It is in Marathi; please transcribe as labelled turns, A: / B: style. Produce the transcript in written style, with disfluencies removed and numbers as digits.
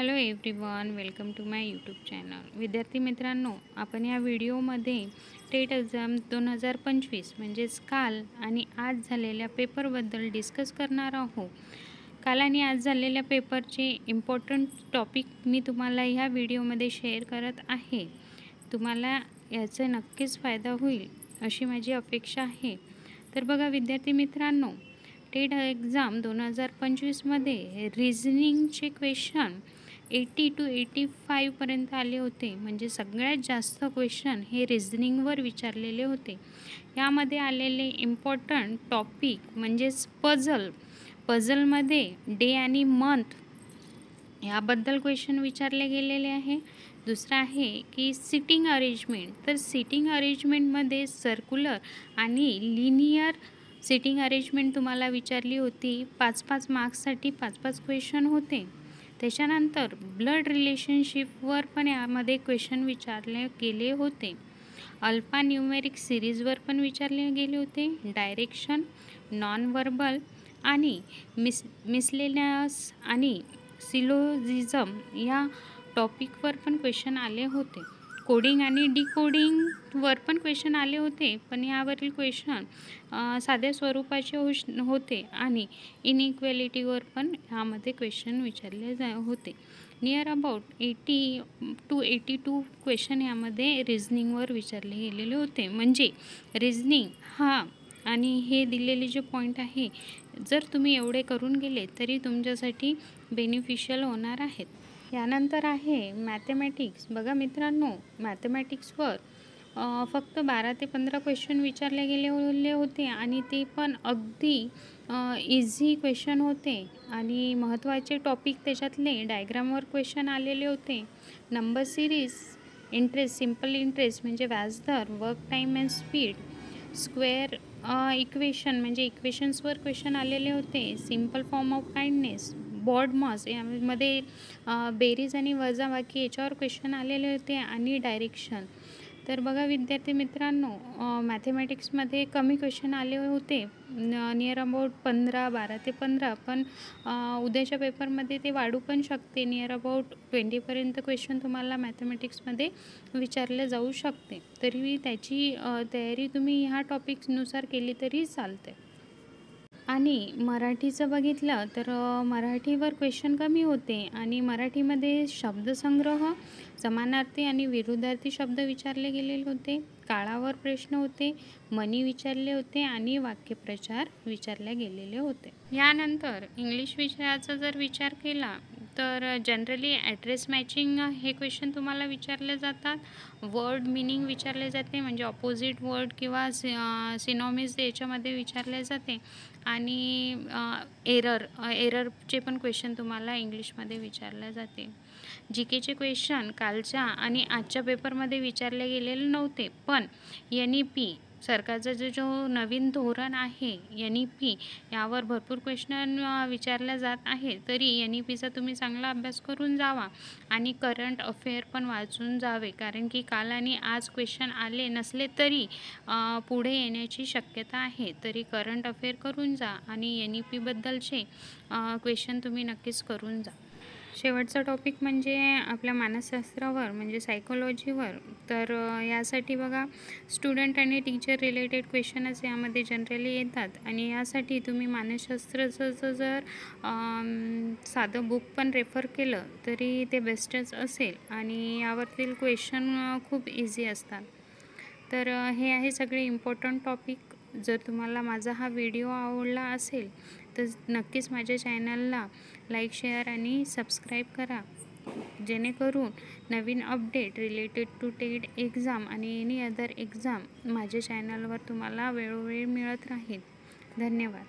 A: Hello everyone, welcome to my YouTube channel. विद्यार्थी मित्रांनो, आपण या व्हिडिओमध्ये टेट एक्झाम 2025 म्हणजेच काल आणि आज झालेल्या पेपरबद्दल डिस्कस करणार आहोत. काल आणि आज झालेल्या पेपरचे इम्पॉर्टंट टॉपिक मी तुम्हाला ह्या व्हिडिओमध्ये शेअर करत आहे. तुम्हाला याचा नक्कीच फायदा होईल अशी माझी अपेक्षा आहे. तर बघा विद्यार्थी मित्रांनो, टेट एक्झाम 2025मध्ये रिझनिंगचे क्वेश्चन 80 to 85पर्यंत आले होते. म्हणजे सगळ्यात जास्त क्वेश्चन हे रिझनिंगवर विचारलेले होते. यामध्ये आलेले इम्पॉर्टंट टॉपिक म्हणजेच पझलमध्ये डे आणि मंथ याबद्दल क्वेश्चन विचारले गेलेले आहे. दुसरा आहे की सिटिंग अरेंजमेंट. तर सिटिंग अरेंजमेंटमध्ये सर्क्युलर आणि लिनियर सिटिंग अरेंजमेंट तुम्हाला विचारली होती. 5-5 मार्क्ससाठी 5-5 क्वेश्चन होते. त्याच्यानंतर ब्लड रिलेशनशिपवर पण यामध्ये क्वेश्चन विचारले गेले होते. अल्फा न्यूमेरिक सिरीजवर पण विचारले गेले होते. डायरेक्शन, नॉन व्हर्बल आणि मिसलेनियस आणि सिलोजिझम या टॉपिकवर पण क्वेश्चन आले होते. कोडिंग आणि डिकोडिंगवर पण क्वेश्चन आले होते, पण यावरील क्वेश्चन साध्या स्वरूपाचे होते आणि इनइक्वॅलिटीवर पण यामध्ये क्वेश्चन विचारले होते. नियर अबाउट 80 to 82 क्वेश्चन यामध्ये रिझनिंगवर विचारले गेलेले होते. म्हणजे रिझनिंग हा आणि हे दिलेले जे पॉईंट आहे, जर तुम्ही एवढे करून गेले तरी तुमच्यासाठी बेनिफिशियल होणार आहेत. यानंतर आहे मॅथमॅटिक्स. बघा मित्रांनो, मॅथमॅटिक्सवर फक्त 12 ते 15 क्वेश्चन विचारले गेले होते आणि ते पण अगदी इझी क्वेश्चन होते. आणि महत्त्वाचे टॉपिक त्याच्यातले डायग्रामवर क्वेश्चन आलेले होते. Number series, interest, simple interest म्हणजे व्याजदर, work time and speed, square equation म्हणजे इक्वेशन्सवर क्वेश्चन आलेले होते. Simple form of kindness, BODMAS यामध्ये बेरीज आणि वजाबाकी याच्यावर क्वेश्चन आलेले होते आणि डायरेक्शन. तर बघा विद्यार्थी मित्रांनो, मॅथमॅटिक्समध्ये कमी क्वेश्चन आले होते, नियर अबाउट 12 ते 15, पण उद्याच्या पेपरमध्ये ते वाढू पण शकते. नियर अबाउट 20पर्यंत क्वेश्चन तुम्हाला मॅथमॅटिक्समध्ये विचारले जाऊ शकते. तरी त्याची तयारी तुम्ही ह्या टॉपिक्सनुसार केली तरी चालते. आणि मराठीचं बघितलं तर मराठीवर क्वेश्चन कमी होते आणि मराठीमध्ये शब्दसंग्रह, समानार्थी आणि विरुद्धार्थी शब्द विचारले गेलेले होते. काळावर प्रश्न होते, मनी विचारले होते आणि वाक्यप्रचार विचारले गेलेले होते. यानंतर इंग्लिश विषयाचा जर विचार केला तर जनरली ॲड्रेस मॅचिंग हे क्वेश्चन तुम्हाला विचारले जातात. वर्ड मिनिंग विचारले जाते, म्हणजे ऑपोजिट वर्ड किंवा सिनॉनिम्स याच्यामध्ये विचारले जाते. आणि एररचे पण क्वेश्चन तुम्हाला इंग्लिशमध्ये विचारले जाते. जी केचे क्वेश्चन कालच्या आणि आजच्या पेपरमध्ये विचारले गेलेले नव्हते, पण NEP सरकारचा जो नवीन धोरण आहे NEP यावर भरपूर क्वेश्चन विचारले जात आहे. तरी NEPचा तुम्ही चांगला अभ्यास करून जावा आणि करंट अफेअर पण वाचून जावे, कारण की काल आणि आज क्वेश्चन आले नसले तरी पुढे येण्याची शक्यता आहे. तरी करंट अफेअर करून जा आणि NEPबद्दलचे क्वेश्चन तुम्ही नक्कीच करून जा. शेवटचा टॉपिक म्हणजे आपल्या मानसशास्त्रावर म्हणजे सायकोलॉजीवर. तर यासाठी बघा स्टुडंट आणि टीचर रिलेटेड क्वेश्चनच यामध्ये जनरली येतात आणि यासाठी तुम्ही मानसशास्त्राचं जर साधं बुक पण रेफर केलं तरी ते बेस्टच असेल आणि यावरील क्वेश्चन खूप इझी असतात. तर हे आहे सगळे इम्पॉर्टंट टॉपिक. जर तुम्हाला माझा हा व्हिडिओ आवडला असेल तर नक्कीच माझ्या चॅनलला लाईक, शेअर आणि सबस्क्राईब करा, जेणेकरून नवीन update related to TET exam आणि एनी अदर एक्झाम माझ्या चॅनलवर तुम्हाला वेळोवेळी मिळत राहील. धन्यवाद.